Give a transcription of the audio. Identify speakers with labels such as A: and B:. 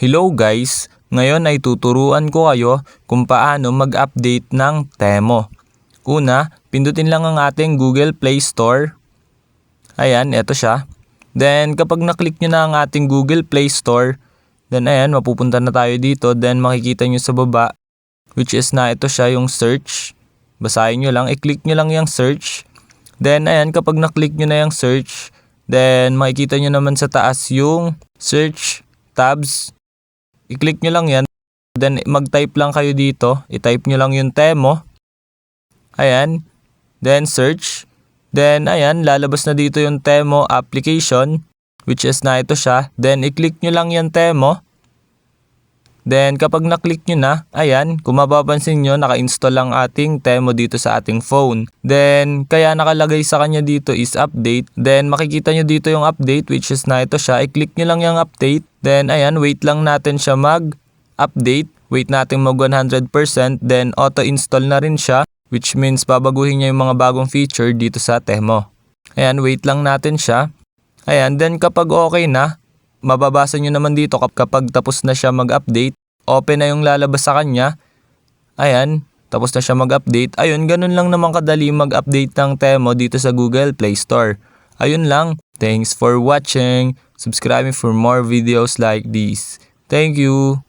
A: Hello guys! Ngayon ay tuturuan ko kayo kung paano mag-update ng Temo. Una, pindutin lang ang ating Google Play Store. Ayan, eto siya. Then kapag naklik nyo na ang ating Google Play Store, then ayan, mapupunta na tayo dito. Then makikita nyo sa baba, which is na ito siya yung search. Basahin nyo lang, i-click nyo lang yung search. Then ayan, kapag naklik nyo na yung search, then makikita nyo naman sa taas yung search tabs. I-click nyo lang yan, then mag-type lang kayo dito, i-type nyo lang yung Temo. Ayan, then search. Then ayan, lalabas na dito yung Temo application, which is na ito siya. Then i-click nyo lang yung Temo. Then kapag na-click nyo na, ayan, kung mapapansin nyo, naka-install lang ating Temo dito sa ating phone. Then kaya nakalagay sa kanya dito is update. Then makikita nyo dito yung update, which is na ito siya. I-click nyo lang yung update. Then ayan, wait lang natin siya mag-update. Wait natin mag 100%. Then auto-install na rin siya, which means babaguhin niya yung mga bagong feature dito sa Temo. Ayan, wait lang natin siya. Ayan, then kapag okay na, mababasa nyo naman dito kapag tapos na siya mag-update, open na yung lalabas sa kanya. Ayan, tapos na siya mag-update. Ayun, ganun lang naman kadali mag-update ng Temo dito sa Google Play Store. Ayun lang. Thanks for watching. Subscribe for more videos like this. Thank you.